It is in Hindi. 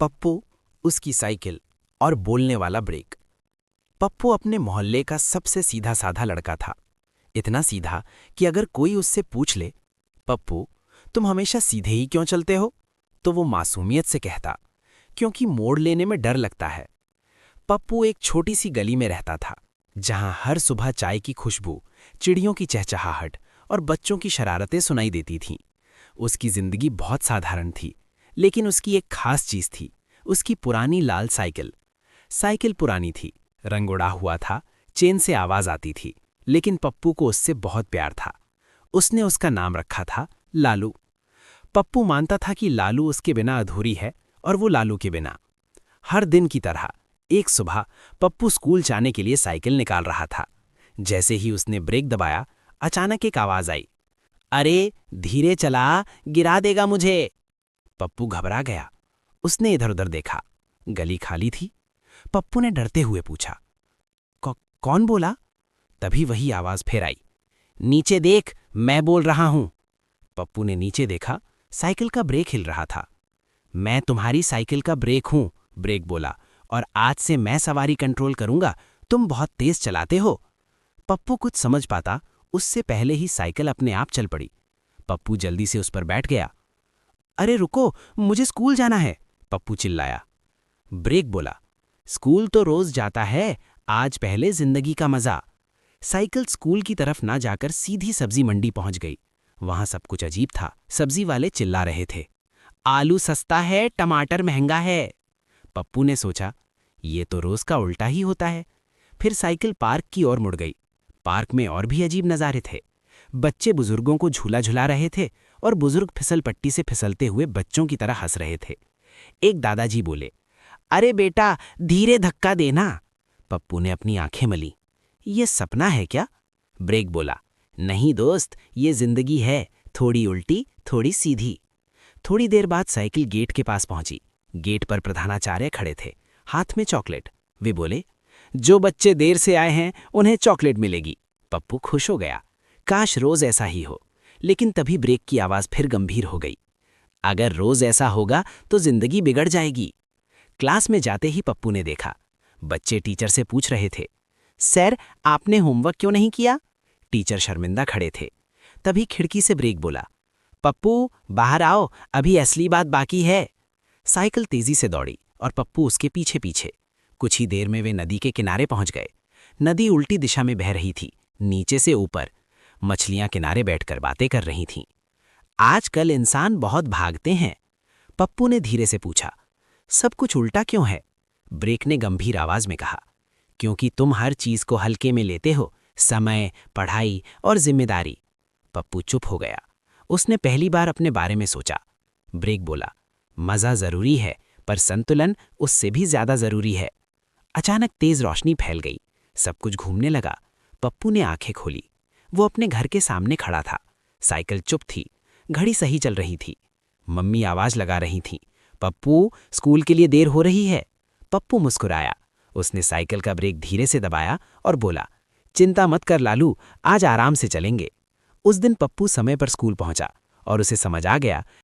पप्पू, उसकी साइकिल और बोलने वाला ब्रेक। पप्पू अपने मोहल्ले का सबसे सीधा साधा लड़का था। इतना सीधा कि अगर कोई उससे पूछ ले, पप्पू तुम हमेशा सीधे ही क्यों चलते हो, तो वो मासूमियत से कहता, क्योंकि मोड़ लेने में डर लगता है। पप्पू एक छोटी सी गली में रहता था, जहां हर सुबह चाय की खुशबू, चिड़ियों की चहचहाहट और बच्चों की शरारतें सुनाई देती थीं। उसकी जिंदगी बहुत साधारण थी, लेकिन उसकी एक खास चीज थी, उसकी पुरानी लाल साइकिल। साइकिल पुरानी थी, रंग उड़ा हुआ था, चेन से आवाज आती थी, लेकिन पप्पू को उससे बहुत प्यार था। उसने उसका नाम रखा था लालू। पप्पू मानता था कि लालू उसके बिना अधूरी है और वो लालू के बिना। हर दिन की तरह एक सुबह पप्पू स्कूल जाने के लिए साइकिल निकाल रहा था। जैसे ही उसने ब्रेक दबाया, अचानक एक आवाज आई, अरे धीरे चला, गिरा देगा मुझे। पप्पू घबरा गया। उसने इधर उधर देखा, गली खाली थी। पप्पू ने डरते हुए पूछा, कौन बोला? तभी वही आवाज फिर आई, नीचे देख, मैं बोल रहा हूं। पप्पू ने नीचे देखा, साइकिल का ब्रेक हिल रहा था। मैं तुम्हारी साइकिल का ब्रेक हूं, ब्रेक बोला, और आज से मैं सवारी कंट्रोल करूंगा, तुम बहुत तेज चलाते हो। पप्पू कुछ समझ पाता उससे पहले ही साइकिल अपने आप चल पड़ी। पप्पू जल्दी से उस पर बैठ गया। अरे रुको, मुझे स्कूल जाना है, पप्पू चिल्लाया। ब्रेक बोला, स्कूल तो रोज जाता है, आज पहले जिंदगी का मजा। साइकिल स्कूल की तरफ ना जाकर सीधी सब्जी मंडी पहुंच गई। वहां सब कुछ अजीब था। सब्जी वाले चिल्ला रहे थे, आलू सस्ता है, टमाटर महंगा है। पप्पू ने सोचा, ये तो रोज का उल्टा ही होता है। फिर साइकिल पार्क की ओर मुड़ गई। पार्क में और भी अजीब नज़ारे थे। बच्चे बुजुर्गों को झूला झुला रहे थे और बुजुर्ग फिसल पट्टी से फिसलते हुए बच्चों की तरह हंस रहे थे। एक दादाजी बोले, अरे बेटा धीरे धक्का देना। पप्पू ने अपनी आंखें मली, ये सपना है क्या? ब्रेक बोला, नहीं दोस्त, ये जिंदगी है, थोड़ी उल्टी थोड़ी सीधी। थोड़ी देर बाद साइकिल गेट के पास पहुंची। गेट पर प्रधानाचार्य खड़े थे, हाथ में चॉकलेट। वे बोले, जो बच्चे देर से आए हैं उन्हें चॉकलेट मिलेगी। पप्पू खुश हो गया, काश रोज ऐसा ही हो। लेकिन तभी ब्रेक की आवाज फिर गंभीर हो गई, अगर रोज ऐसा होगा तो जिंदगी बिगड़ जाएगी। क्लास में जाते ही पप्पू ने देखा, बच्चे टीचर से पूछ रहे थे, सर आपने होमवर्क क्यों नहीं किया? टीचर शर्मिंदा खड़े थे। तभी खिड़की से ब्रेक बोला, पप्पू बाहर आओ, अभी असली बात बाकी है। साइकिल तेजी से दौड़ी और पप्पू उसके पीछे पीछे। कुछ ही देर में वे नदी के किनारे पहुंच गए। नदी उल्टी दिशा में बह रही थी, नीचे से ऊपर। मछलियां किनारे बैठकर बातें कर रही थीं। आजकल इंसान बहुत भागते हैं, पप्पू ने धीरे से पूछा, सब कुछ उल्टा क्यों है? ब्रेक ने गंभीर आवाज में कहा, क्योंकि तुम हर चीज को हल्के में लेते हो, समय, पढ़ाई और जिम्मेदारी। पप्पू चुप हो गया। उसने पहली बार अपने बारे में सोचा। ब्रेक बोला, मजा जरूरी है, पर संतुलन उससे भी ज्यादा जरूरी है। अचानक तेज रोशनी फैल गई, सब कुछ घूमने लगा। पप्पू ने आंखें खोली। वो अपने घर के सामने खड़ा था। साइकिल चुप थी, घड़ी सही चल रही थी। मम्मी आवाज लगा रही थीं, पप्पू स्कूल के लिए देर हो रही है। पप्पू मुस्कुराया। उसने साइकिल का ब्रेक धीरे से दबाया और बोला, चिंता मत कर लालू, आज आराम से चलेंगे। उस दिन पप्पू समय पर स्कूल पहुंचा और उसे समझ आ गया